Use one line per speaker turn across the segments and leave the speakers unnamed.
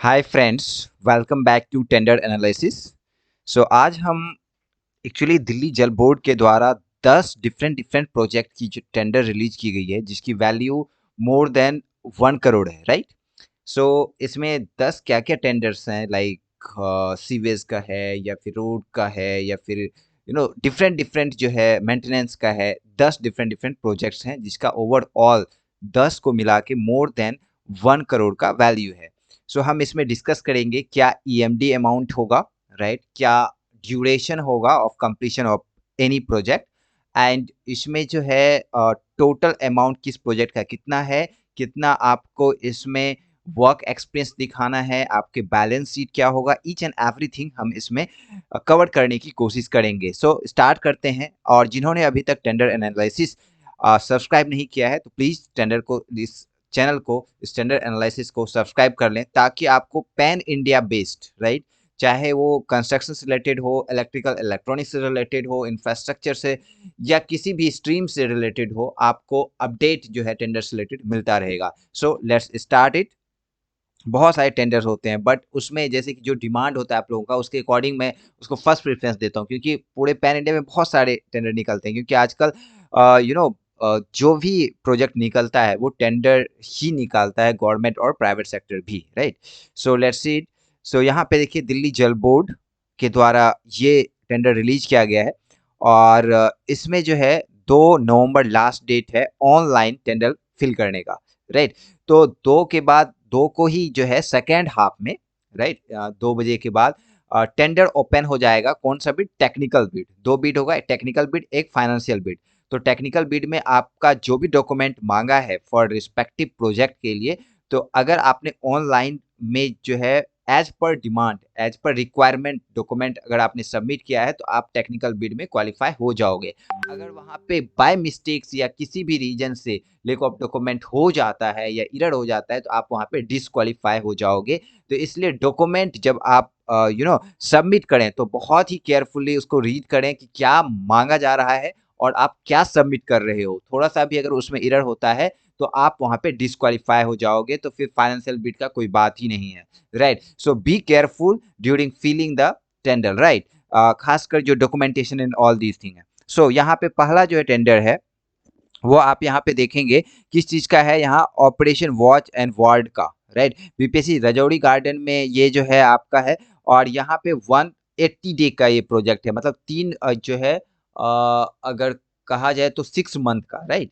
Hi friends, welcome back to tender analysis. So आज हम actually Delhi जल बोर्ड के द्वारा 10 डिफरेंट डिफरेंट प्रोजेक्ट की जो टेंडर रिलीज की गई है जिसकी वैल्यू मोर देन 1 करोड़ है, राइट। सो इसमें 10 क्या क्या टेंडर्स हैं, लाइक सीवेज का है या फिर रोड का है या फिर डिफरेंट डिफरेंट जो है मेंटेनेंस का है। 10 डिफरेंट डिफरेंट प्रोजेक्ट्स हैं जिसका ओवरऑल 10 को मिला के मोर देन 1 करोड़ का वैल्यू है। सो हम इसमें डिस्कस करेंगे क्या ईएमडी अमाउंट होगा, राइट, क्या ड्यूरेशन होगा of completion of any project, and इसमें जो है टोटल अमाउंट किस प्रोजेक्ट का कितना है, कितना आपको इसमें वर्क एक्सपीरियंस दिखाना है, आपके बैलेंस शीट क्या होगा, ईच एंड एवरीथिंग हम इसमें कवर करने की कोशिश करेंगे। सो स्टार्ट करते हैं। और जिन्होंने अभी तक टेंडर एनालिसिस सब्सक्राइब नहीं किया है तो प्लीज टेंडर को इस चैनल को स्टैंडर्ड एनालिसिस को सब्सक्राइब कर लें ताकि आपको पैन इंडिया बेस्ड, राइट, चाहे वो कंस्ट्रक्शन से रिलेटेड हो, इलेक्ट्रिकल इलेक्ट्रॉनिक्स से रिलेटेड हो, इंफ्रास्ट्रक्चर से या किसी भी स्ट्रीम से रिलेटेड हो, आपको अपडेट जो है टेंडर से रिलेटेड मिलता रहेगा। So let's start it. बहुत सारे टेंडर्स होते हैं बट उसमें जैसे कि जो डिमांड होता है आप लोगों का उसके अकॉर्डिंग मैं उसको फर्स्ट प्रेफरेंस देता हूँ, क्योंकि पूरे पैन इंडिया में बहुत सारे टेंडर निकलते हैं, क्योंकि आजकल जो भी प्रोजेक्ट निकलता है वो टेंडर ही निकालता है, गवर्नमेंट और प्राइवेट सेक्टर भी, right. So let's see. So यहाँ पे देखिए दिल्ली जल बोर्ड के द्वारा ये टेंडर रिलीज किया गया है। और इसमें जो है 2 नवंबर लास्ट डेट है ऑनलाइन टेंडर फिल करने का, राइट। तो 2 को ही जो है सेकेंड हाफ में, राइट, 2 बजे के बाद टेंडर ओपन हो जाएगा। कौन सा बिड? Technical bid. 2 बिड होगा, एक टेक्निकल बिड, एक फाइनेंशियल बिड। तो टेक्निकल बिड में आपका जो भी डॉक्यूमेंट मांगा है फॉर रिस्पेक्टिव प्रोजेक्ट के लिए, तो अगर आपने ऑनलाइन में जो है as per demand, as per requirement document अगर आपने सबमिट किया है तो आप टेक्निकल बिड में क्वालिफाई हो जाओगे। अगर वहां पे बाय मिस्टेक्स या किसी भी रीजन से लेक ऑफ डॉक्यूमेंट हो जाता है या एरर हो जाता है तो आप वहां पे डिसक्वालीफाई हो जाओगे। तो इसलिए डॉक्यूमेंट जब आप सबमिट करें तो बहुत ही केयरफुली उसको रीड करें कि क्या मांगा जा रहा है और आप क्या सबमिट कर रहे हो। थोड़ा सा भी अगर उसमें एरर होता है तो आप वहां पे डिसक्वालीफाई हो जाओगे, तो फिर फाइनेंशियल बिड का कोई बात ही नहीं है, right. So be careful during filling the tender, right. खासकर जो documentation in all these thing है। सो यहाँ पे पहला जो है टेंडर है वो आप यहाँ पे देखेंगे किस चीज का है, यहाँ ऑपरेशन वॉच एंड वार्ड का, राइट। बीपीएससी रजौड़ी गार्डन में ये जो है आपका है। और यहाँ पे 180 डे का ये प्रोजेक्ट है, मतलब तीन जो है अगर कहा जाए तो 6 मंथ का, राइट।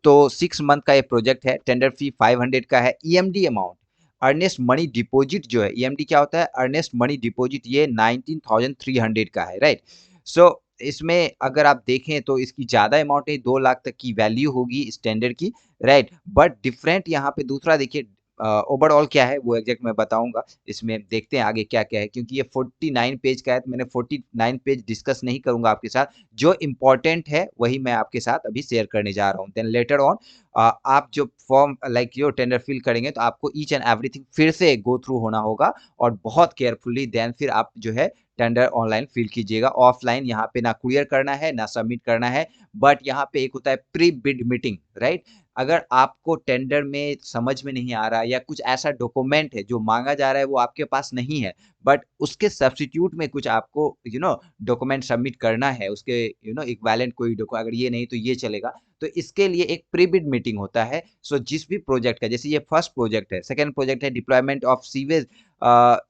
तो 6 मंथ का ये प्रोजेक्ट है। टेंडर फी 500 का है। EMD amount, earnest money deposit जो है, ईएमडी क्या होता है? अर्नेस्ट मनी डिपॉजिट, ये 19,300 का है, राइट। सो इसमें अगर आप देखें तो इसकी ज़्यादा अमाउंट नहीं, 2 लाख तक की वैल्यू होगी इस टेंडर की, राइट। बट डिफरेंट यहाँ पे दूसरा देखिए, ओवरऑल क्या है वो एग्जैक्ट मैं बताऊंगा। इसमें देखते हैं आगे क्या क्या है, क्योंकि ये 49 पेज का है तो मैंने 49 पेज डिस्कस नहीं करूंगा आपके साथ। जो इम्पोर्टेंट है वही मैं आपके साथ अभी शेयर करने जा रहा हूँ। देन लेटर ऑन आप जो फॉर्म लाइक यो टेंडर फिल करेंगे तो आपको ईच एंड एवरीथिंग फिर से गो थ्रू होना होगा और बहुत केयरफुली देन फिर आप जो है टेंडर ऑनलाइन फिल कीजिएगा। ऑफलाइन यहाँ पे ना कुरियर करना है ना सबमिट करना है। बट यहाँ पे एक होता है प्री बिड मीटिंग, राइट। अगर आपको टेंडर में समझ में नहीं आ रहा या कुछ ऐसा डॉक्यूमेंट है जो मांगा जा रहा है वो आपके पास नहीं है, बट उसके सब्स्टिट्यूट में कुछ आपको डॉक्यूमेंट सबमिट करना है, उसके इक्विवेलेंट कोई डॉक्यूमेंट, अगर ये नहीं तो ये चलेगा। तो इसके लिए एक प्री बिड मीटिंग होता है। सो जिस भी प्रोजेक्ट का, जैसे ये फर्स्ट प्रोजेक्ट है, सेकंड प्रोजेक्ट है deployment of sewage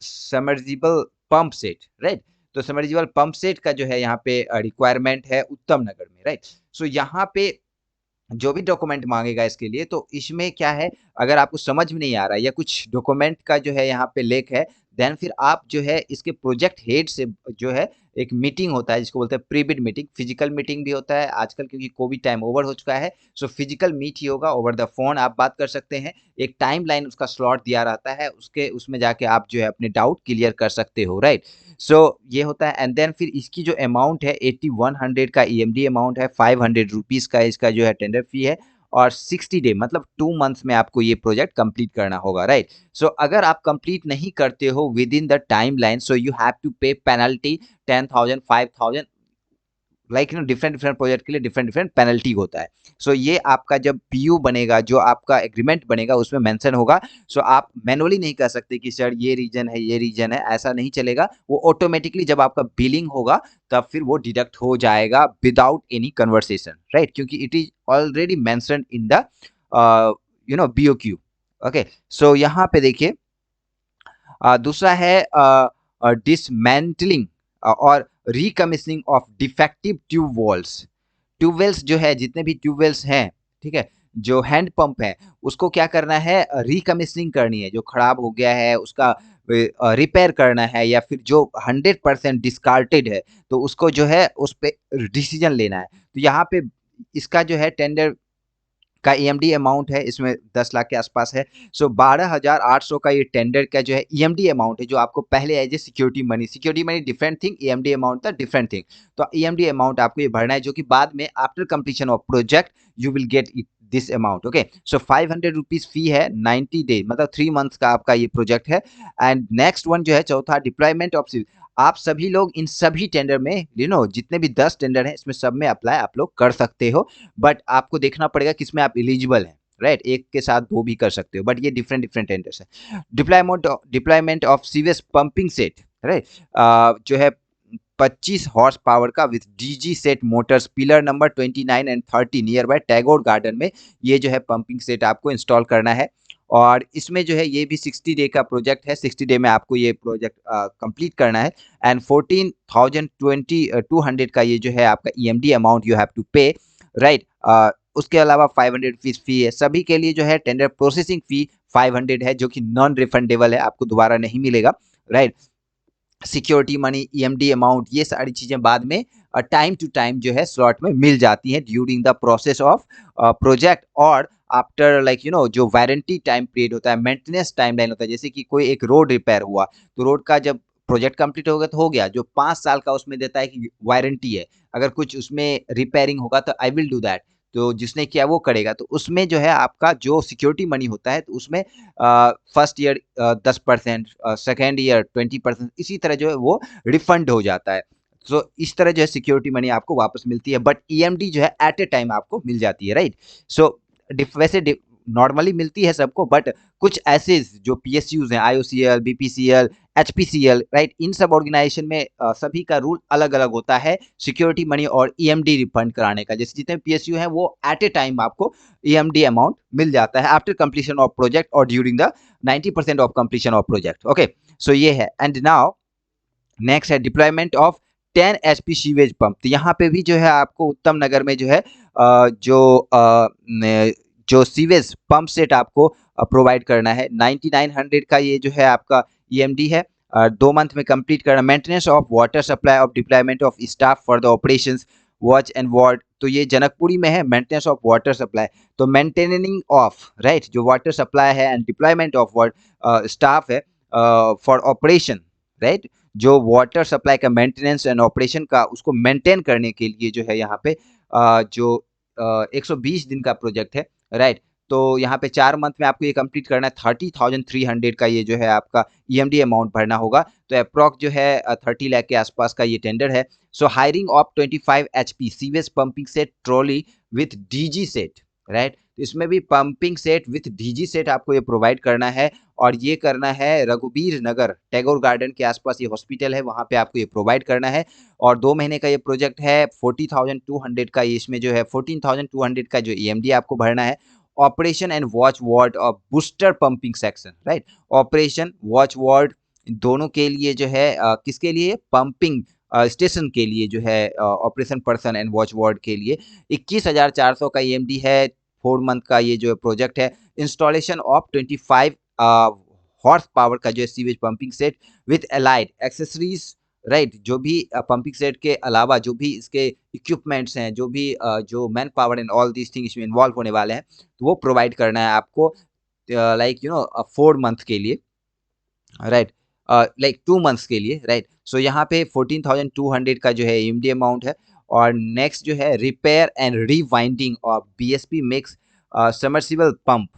submersible pump set, right. तो सबमर्सिबल पंप सेट का जो है यहाँ पे रिक्वायरमेंट है उत्तम नगर में, राइट। सो यहाँ पे जो भी डॉक्यूमेंट मांगेगा इसके लिए, तो इसमें क्या है, अगर आपको समझ में नहीं आ रहा है या कुछ डॉक्यूमेंट का जो है यहाँ पे लेक है, देन फिर आप जो है इसके प्रोजेक्ट हेड से जो है एक मीटिंग होता है जिसको बोलते हैं pre bid meeting. Physical meeting भी होता है आजकल, क्योंकि कोविड टाइम ओवर हो चुका है। सो फिजिकल मीट ही होगा, ओवर द फोन आप बात कर सकते हैं। एक टाइम लाइन उसका स्लॉट दिया रहता है, उसके उसमें जाके आप जो है अपने डाउट क्लियर कर सकते हो, राइट। सो ये होता है। एंड देन फिर इसकी जो अमाउंट है 8100 का ईएमडी अमाउंट है, 500 रुपीज का इसका जो है टेंडर फी है। और 60 डे मतलब 2 मंथ्स में आपको ये प्रोजेक्ट कंप्लीट करना होगा, राइट। सो अगर आप कंप्लीट नहीं करते हो within the timeline, so you have to pay penalty 10,000 5,000, like different different project के लिए डिफरेंट डिफरेंट पेनल्टी होता है। सो ये आपका जब पीयू बनेगा, जो आपका एग्रीमेंट बनेगा उसमें मेंशन होगा। सो आप मैनुअली नहीं कह सकते कि सर ये रीजन है, ये रीजन है, ऐसा नहीं चलेगा। वो ऑटोमेटिकली जब आपका बिलिंग होगा तब फिर वो डिडक्ट हो जाएगा विदाउट एनी कन्वर्सेशन, राइट, क्योंकि it is already mentioned in the BOQ. Okay, so यहाँ पे देखिए दूसरा है डिसमेंटलिंग और recommissioning of defective tube wells. Tubewells जो है, जितने भी ट्यूबवेल्स हैं, ठीक है, जो हैंड पंप है उसको क्या करना है, रिकमिशनिंग करनी है। जो खराब हो गया है उसका रिपेयर करना है, या फिर जो 100% डिस्कार्टेड है तो उसको जो है उस पर डिसीजन लेना है। तो यहाँ पे इसका जो है टेंडर का ईएमडी अमाउंट है, इसमें 10 लाख के आसपास है। सो 12,800 का ये टेंडर का जो है ईएमडी अमाउंट है, जो आपको पहले as a security money different thing, EMD amount था डिफरेंट थिंग। तो ईएमडी अमाउंट आपको ये भरना है, जो कि बाद में after completion of project you will get it this amount. Okay, so 500 rupees fee है, 90 डे मतलब 3 मंथ्स का आपका ये प्रोजेक्ट है। एंड नेक्स्ट वन जो है चौथा, डिप्लॉयमेंट ऑफ, आप सभी लोग इन सभी टेंडर में जितने भी 10 टेंडर हैं इसमें सब में अप्लाई आप लोग कर सकते हो, बट आपको देखना पड़ेगा किसमें आप एलिजिबल हैं, राइट। एक के साथ दो भी कर सकते हो, बट ये डिफरेंट डिफरेंट टेंडर्स है। Deployment of sewage pumping set, right, जो है 25 हॉर्स पावर का with DG set Motors, pillar number 29 and 30 near by Tagore garden में ये जो है पंपिंग सेट आपको इंस्टॉल करना है। और इसमें जो है ये भी 60 डे का प्रोजेक्ट है, 60 डे में आपको ये प्रोजेक्ट कंप्लीट करना है। एंड 14,200 का ये जो है आपका EMD amount you have to pay, right. उसके अलावा 500 फीस फी है सभी के लिए। जो है टेंडर प्रोसेसिंग फी 500 है, जो कि नॉन रिफंडेबल है, आपको दोबारा नहीं मिलेगा, right. Security money, EMD amount, ये सारी चीजें बाद में टाइम टू टाइम जो है स्लॉट में मिल जाती हैं during the process of project, और आफ्टर लाइक जो वारंटी टाइम पीरियड होता है, मेंटेनेंस टाइमलाइन होता है। जैसे कि कोई एक रोड रिपेयर हुआ तो रोड का जब प्रोजेक्ट कंप्लीट हो गया तो हो गया, जो 5 साल का उसमें देता है कि वारंटी है, अगर कुछ उसमें रिपेयरिंग होगा तो आई विल डू दैट, तो जिसने किया वो करेगा। तो उसमें जो है आपका जो सिक्योरिटी मनी होता है तो उसमें फर्स्ट ईयर 10%, सेकेंड ईयर 20%, इसी तरह जो है वो रिफंड हो जाता है। तो इस तरह जो है सिक्योरिटी मनी आपको वापस मिलती है, बट ईएमडी जो है एट ए टाइम आपको मिल जाती है, राइट। सो वैसे नॉर्मली मिलती है सबको, बट कुछ ऐसे जो पीएसयूज हैं, आईओसीएल, बीपीसीएल, एचपीसीएल, राइट, इन सब ऑर्गेनाइजेशन में सभी का रूल अलग अलग होता है सिक्योरिटी मनी और ईएमडी रिफंड कराने का। जैसे जितने पीएसयू हैं वो एट ए टाइम आपको ईएमडी अमाउंट मिल जाता है आफ्टर कंप्लीशन ऑफ प्रोजेक्ट और during the 90% of completion of project. Okay, so ये है। एंड नाउ नेक्स्ट है deployment of 10 HP sewage pump. तो यहाँ पे भी जो है आपको उत्तम नगर में जो है जो सीवेज पंप सेट आपको प्रोवाइड करना है। 9900 का ये जो है आपका ईएमडी है, 2 मंथ में कंप्लीट करना। Maintenance of water supply of deployment of staff for the operations watch and ward. तो ये जनकपुरी में है, मेंटेनेंस ऑफ वाटर सप्लाई। तो मेंटेनिंग ऑफ, राइट, जो वाटर सप्लाई है एंड डिप्लॉयमेंट ऑफ स्टाफ है फॉर ऑपरेशन, राइट, जो वाटर सप्लाई का मेंटेनेंस एंड ऑपरेशन का उसको मेंटेन करने के लिए जो है यहाँ पे जो 120 दिन का प्रोजेक्ट है, राइट। तो यहाँ पे 4 मंथ में आपको ये कंप्लीट करना है। 30,300 का ये जो है आपका ईएमडी अमाउंट भरना होगा। तो अप्रॉक्स जो है 30 लाख के आसपास का ये टेंडर है। So hiring of 25 HP sewage pumping set trolley with DG set, right. इसमें भी pumping set with DG set आपको ये प्रोवाइड करना है, और ये करना है रघुबीर नगर टैगोर गार्डन के आसपास ये हॉस्पिटल है, वहाँ पे आपको ये प्रोवाइड करना है। और 2 महीने का ये प्रोजेक्ट है। 40,200 का इसमें जो है 14,200 का जो ईएमडी आपको भरना है। ऑपरेशन एंड वॉच वार्ड और booster pumping section, right. Operation watch ward दोनों के लिए जो है किसके लिए, पंपिंग स्टेशन के लिए जो है operation person and watch ward के लिए 21,400 का ईएमडी है। 4 मंथ का ये जो प्रोजेक्ट है। इंस्टॉलेशन ऑफ 25 हॉर्स पावर का जो है sewage pumping set with allied accessories, right. जो भी पंपिंग सेट के अलावा जो भी इसके इक्विपमेंट्स हैं, जो भी जो man power and all these things इसमें इन्वॉल्व होने वाले हैं, तो वो प्रोवाइड करना है आपको लाइक 4 मंथ के लिए, राइट, लाइक 2 मंथ्स के लिए, राइट। सो यहाँ पे 14,200 का जो है ईएमडी अमाउंट है। और नेक्स्ट जो है repair and रीवाइंडिंग of BSP mix submersible pump.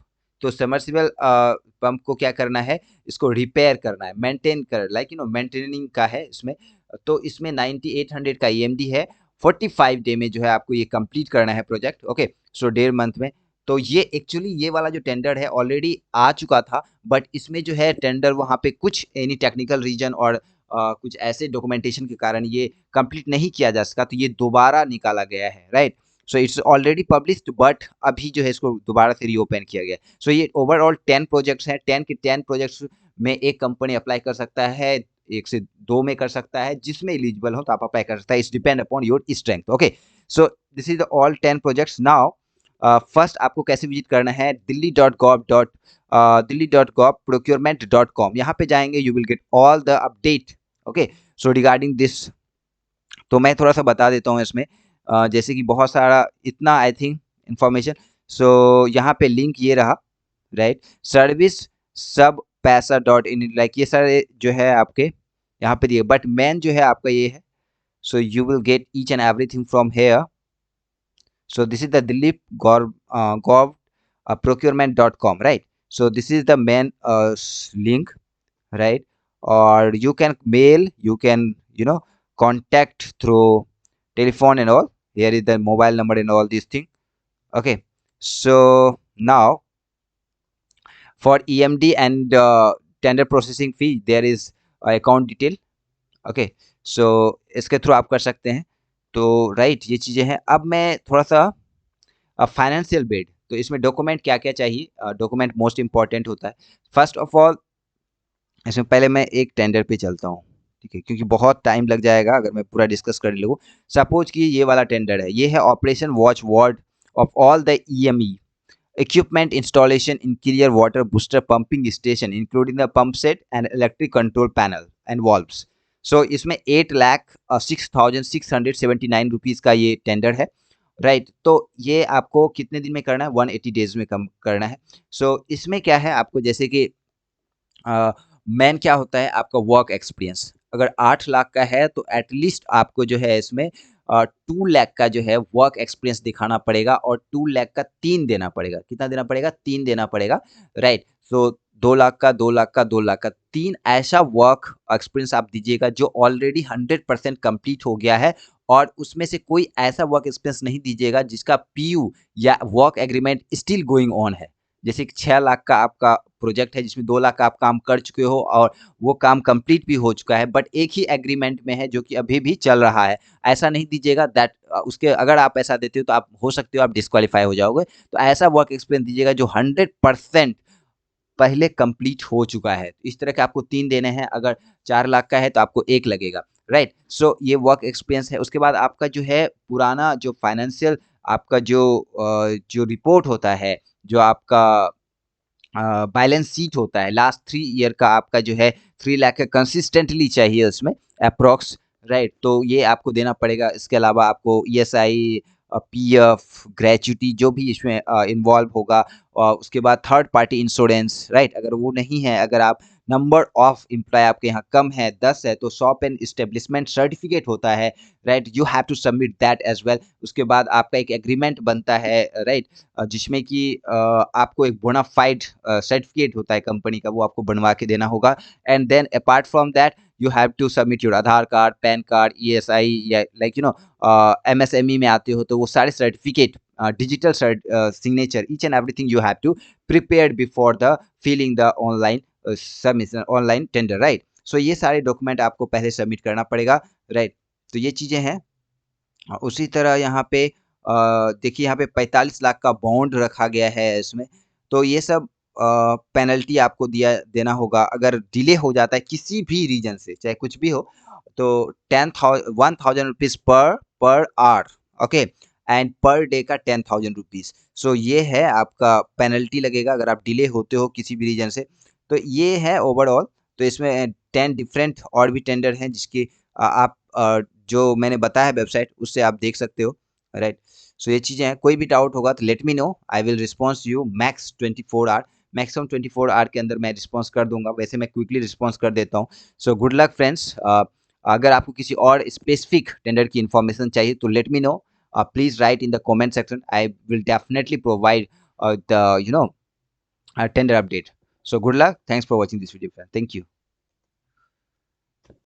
तो समर्सिबल पंप को क्या करना है, इसको रिपेयर करना है, मेंटेन कर, लाइक मेंटेनिंग का है इसमें। तो इसमें 9800 का ईएमडी है। 45 डे में जो है आपको ये कंप्लीट करना है प्रोजेक्ट। ओके, सो 1.5 मंथ में। तो ये एक्चुअली ये वाला जो टेंडर है ऑलरेडी आ चुका था, बट इसमें जो है टेंडर वहाँ पे कुछ एनी टेक्निकल रीजन और कुछ ऐसे डॉक्यूमेंटेशन के कारण ये कंप्लीट नहीं किया जा सका, तो ये दोबारा निकाला गया है, right. So it's already published, but अभी जो है इसको दोबारा से रीओपन किया गया। सो ये ओवरऑल 10 प्रोजेक्ट्स हैं। 10 के 10 प्रोजेक्ट्स में एक कंपनी अप्लाई कर सकता है, 1 से 2 में कर सकता है, जिसमें एलिजिबल हो तो आप अप्लाई कर सकता है। It's depend upon your strength. Okay, so this is all 10 projects. Now first आपको कैसे विजिट करना है, delhi.gov.procurement.com, यहाँ पे जाएंगे, you will get all the update. Okay, so regarding this, तो मैं थोड़ा सा बता देता हूँ इसमें, जैसे कि बहुत सारा इतना आई थिंक इंफॉर्मेशन। सो यहाँ पे लिंक ये रहा, राइट, सर्विस सब पैसा .in, लाइक ये सारे जो है आपके यहाँ पे दिए, बट मेन जो है आपका ये है। So you will gate each and everything from here. So this is the Delhi Gov procurement.com, right? So this is the main link, right? Or you can mail, you can contact through telephone and all. Here is the mobile number and all these things. Okay, so now for EMD and tender processing fee, there is account detail. Okay, so इसके through आप कर सकते हैं। तो right, ये चीज़ें हैं। अब मैं थोड़ा सा फाइनेंशियल बिड, तो इसमें डॉक्यूमेंट क्या क्या चाहिए, डॉक्यूमेंट मोस्ट इंपॉर्टेंट होता है। फर्स्ट ऑफ ऑल, इसमें पहले मैं एक टेंडर पे चलता हूँ, ठीक है, क्योंकि बहुत टाइम लग जाएगा अगर मैं पूरा डिस्कस कर लूँ। सपोज कि ये वाला टेंडर है, ये है operation watch ward of all the EME equipment installation in clear water booster pumping station including the pump set and electric control panel and valves. So इसमें 8,06,679 रुपीज़ का ये टेंडर है, राइट। तो ये आपको कितने दिन में करना है, 180 डेज में कम करना है। सो इसमें क्या है, आपको जैसे कि मेन क्या होता है आपका वर्क एक्सपीरियंस। अगर 8 लाख का है तो एटलीस्ट आपको जो है इसमें 2 लाख का जो है वर्क एक्सपीरियंस दिखाना पड़ेगा, और 2 लाख का 3 देना पड़ेगा। कितना देना पड़ेगा, 3 देना पड़ेगा, राइट। सो 2 लाख का, 2 लाख का, 2 लाख का, 3 ऐसा वर्क एक्सपीरियंस आप दीजिएगा जो ऑलरेडी 100% कंप्लीट हो गया है, और उसमें से कोई ऐसा वर्क एक्सपीरियंस नहीं दीजिएगा जिसका PU या work agreement still going on है। जैसे कि 6 लाख का आपका प्रोजेक्ट है जिसमें 2 लाख का आप काम कर चुके हो और वो काम कंप्लीट भी हो चुका है, बट एक ही एग्रीमेंट में है जो कि अभी भी चल रहा है, ऐसा नहीं दीजिएगा। दैट उसके अगर आप ऐसा देते हो तो आप हो सकते हो आप डिस्क्वालीफाई हो जाओगे। तो ऐसा वर्क एक्सपीरियंस दीजिएगा जो 100% पहले कंप्लीट हो चुका है। इस तरह के आपको 3 देने हैं। अगर 4 लाख का है तो आपको 1 लगेगा, राइट। सो ये वर्क एक्सपीरियंस है। उसके बाद आपका जो है पुराना जो फाइनेंशियल आपका जो रिपोर्ट होता है, जो आपका बैलेंस शीट होता है, लास्ट 3 ईयर का आपका जो है 3 लाख का कंसिस्टेंटली चाहिए उसमें अप्रॉक्स, राइट। तो ये आपको देना पड़ेगा। इसके अलावा आपको ESI, PF, ग्रेच्युटी जो भी इसमें इन्वॉल्व होगा, और उसके बाद थर्ड पार्टी इंश्योरेंस, राइट। अगर वो नहीं है, अगर आप नंबर ऑफ एम्प्लॉय आपके यहाँ कम है, 10 है, तो शॉप एंड एस्टेब्लिशमेंट सर्टिफिकेट होता है, right, you have to submit that as well. उसके बाद आपका एक एग्रीमेंट बनता है, राइट, जिसमें कि आपको एक बोनाफाइड सर्टिफिकेट होता है कंपनी का, वो आपको बनवा के देना होगा। And then apart from that you have to submit your Aadhaar card, PAN card, ESI, या लाइक MSME में आते हो तो वो सारे certificate, digital signature, each and everything you have to prepare before the filling the online submission, online tender, right. So ये सारे document आपको पहले सबमिट करना पड़ेगा, राइट। तो ये चीज़ें हैं। उसी तरह यहाँ पे देखिए, यहाँ पे 45 लाख का बॉन्ड रखा गया है इसमें। तो ये सब पेनल्टी आपको देना होगा अगर डिले हो जाता है किसी भी रीजन से, चाहे कुछ भी हो। तो 1,000 rupees per hour, okay, and per day का 10,000 रुपीज़। सो ये है आपका पेनल्टी लगेगा अगर आप डिले होते हो किसी भी रीजन से। तो ये है ओवरऑल। तो इसमें 10 डिफरेंट और भी टेंडर हैं जिसकी आप जो मैंने बताया है वेबसाइट, उससे आप देख सकते हो, राइट। सो ये चीज़ें हैं। कोई भी डाउट होगा तो let me know, I will response you max 24 hour, maximum 24 hour के अंदर मैं रिस्पॉन्स कर दूंगा। वैसे मैं क्विकली रिस्पॉन्स कर देता हूँ। So good luck friends. अगर आपको किसी और स्पेसिफिक टेंडर की इन्फॉर्मेशन चाहिए तो let me no, please right in the comment section. I will definitely provide the tender update. So good luck. Thanks for watching this video, friend. Thank you.